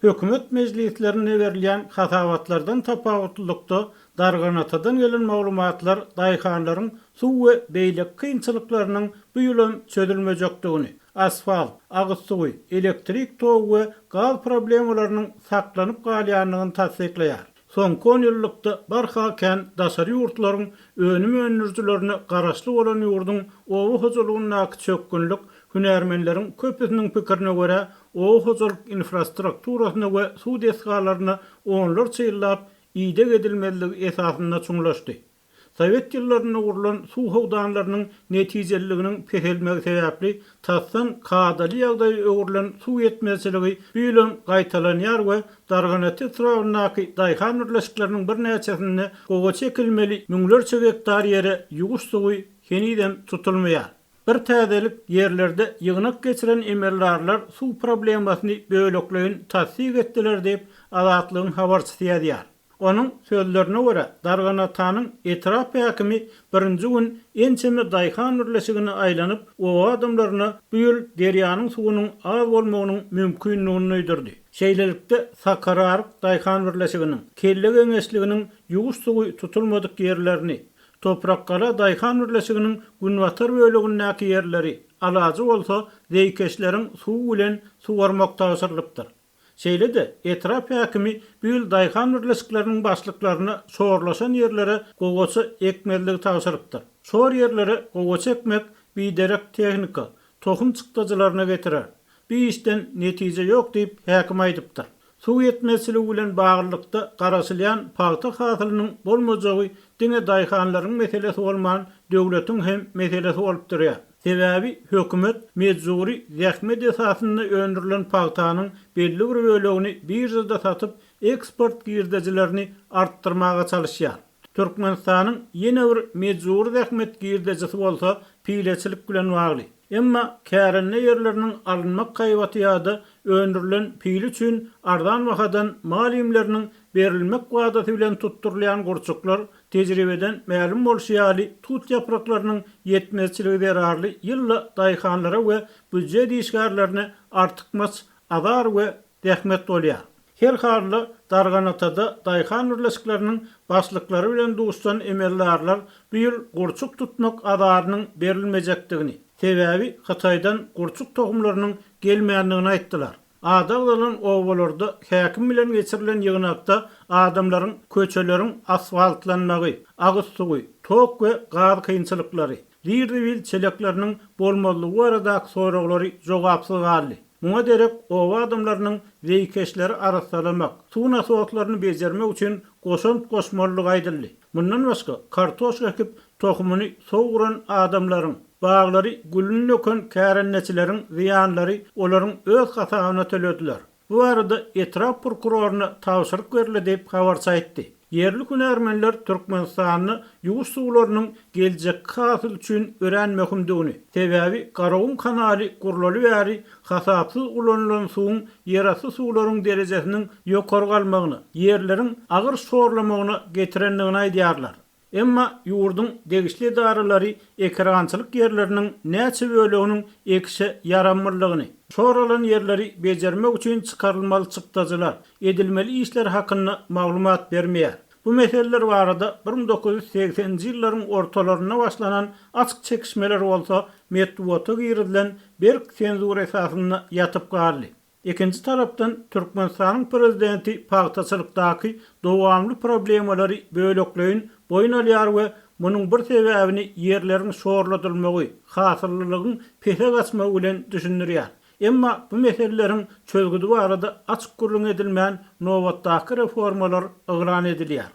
Hökümet meclislerine verilen hatavatlardan tapawutlukda darganatadan gelen maglumatlar daýhanlaryň suw we beýlek kynçylyklarynyň bu ýylym çözülmejekdigini, asfalt, agyz suwy, elektrik togy we gaz problemalarynyň saklanyp galýanlygyny tasdikleýär. Soňky 10 ýyllykda barha kän daşary ýurtlaryň önüm önürjülerini garaşly bolan ýurdun owa hojulugyna çökgünlik hünärmenleriň köpüsiniň pikirine görä owa hojuluk infrastrukturasyna we suw desgalaryna onlarça ýyllap ýyda edilmeligi esasyna çuňlaşdy. Sowet ýyllaryna gurulan suw howdanlarynyň netijeliginiň peselmegi sebäpli tassan kadaly ýagdaý öwrülen suw ýetmezçiligi büýlen gaýtalanýar we darganaty surawynaky daýhan birleşikleriniň bir näçesini gowa çekilmeli müňlerçe hektar ýere ýuguş suwy henidem tutulmaýar. Bir täzelik ýerlerde ýygnak geçiren emellarlar suw problemasyny böлекleýin tasdik etdiler diýip Azatlygyň habarçysy ýazýar. Onun sözlerine göre Darganatanyň etraf häkimi birinji gün ençeme daýhan birleşigini aýlanyp owa adamlaryna bu ýyl derýanyň suwunyň az bolmagynyň mümkinligini öýdirdi. Şeýlelikde Sakarark daýhan birleşiginiň kelle geňeşliginiň ýuguş suwy tutulmadyk ýerlerini, Toprakkala daýhan birleşiginiň Günwatar bölegindäki ýerleri alajy bolsa zeýkeşleriň suw bilen suwarmak taýsyrlypdyr. Şeýle-de etraf häkimi bu ýyl daýhan birleşikleriniň başlyklaryna sorlaşan ýerlere gowaça ekmezligi taýsyrypdyr. Şor ýerlere gowaça ekmek biderek tehnika, tohum çykdyjylaryna getirer. Bu işden netije ýok diýip häkim aýdypdyr. Suw ýetmezçiligi bilen baglykda garaşylýan paýta hasylynyň bolmajagy diňe daýhanlaryň meselesi bolman döwletiň hem meselesi bolup durýar. Sebäbi hökümet mejburi zähmet esasyny öndürilen paýtanyň belli bir bölegini birjada satyp eksport girdejilerini artdyrmaga çalışýar. Türkmenistanyň ýene bir mejburi zähmet girdejisi bolsa pileçilik bilen bagly. Emma kärenne ýerleriniň alynmak gaýbaty ýa-da öndürilen pil üçin ardan wagtdan malimleriniň berilmek wagdaty bilen tutturulýan gurçuklar tejribeden ma'lum bolşýaly tut ýapraklarynyň ýetmezçiligi derarly ýylla daýhanlara we büdjet işgärlerine artykmas azar we zähmet bolýar. Her halda Darganatada daýhan birleşikleriniň başlyklary bilen duşsan emellarlar bu ýyl gurçuk tutmak azarynyň berilmejekdigini, sebäbi Hataýdan gurçuk tohumlarynyň gelmeýändigini aýtdylar. Adaglanan owalarda häkim bilen geçirilen ýygnakda adamlaryň köçeleriň asfaltlanmagy, agyz suwy, tok we gaz kynçylyklary, ýer-bil çelekleriniň bolmalygy aradaky soraglary jogapsyz galdy. Muňa derek owa adamlarynyň zeýkeşleri arasalamak, suw nasowatlaryny bejermek üçin goşun goşmalyk aýdyldy. Mundan başga kartoşka ekip tohumuny sowguran adamlaryň baglary gülün öken kärenneçileriň ziýanlary olaryň öz hasabyna töleddiler. Bu arada etraf prokuroruny tawşyryk berildi diýip habarça aýtdy. Yerli hünärmenler Türkmenistanyň ýuguş suwlarynyň geljek hasyl üçin örenmekmdigini, sebäbi Garawun kanaly gurulaly bäri hasapsyz ulanylan suwun ýerasty suwlaryň derejesiniň ýokary galmagyny, ýerleriň agyr şorlamagyna getirendigini aýdýarlar. Emma ýurdun degişli daralary ekrançylyk ýerleriniň näçe böleginiň ekişe yaramyrlygyny, şoralan ýerleri bejermek üçin çykarylmaly çykdyjylar, edilmeli işler hakyna maglumat bermeýär. Bu meseleler barada 1980-nji ýyllaryň ortalaryna başlanan açyk çekişmeler bolsa metbuata girilen bir senzur esasyna ýatyp galdy. Ikinci tarapdan Türkmenistanyň prezidenti paýtaçylykdaky dowamly problemalary böлекleýin boyun alýar we munyň bir sebäbini ýerleriň şorladylmagy, hasyllygyň pese gaçmagy bilen düşündirýär. Emma bu meseleleriň çözgüdi barada açyk gurulun edilmän nowatdaky reformalar ygran edilýär.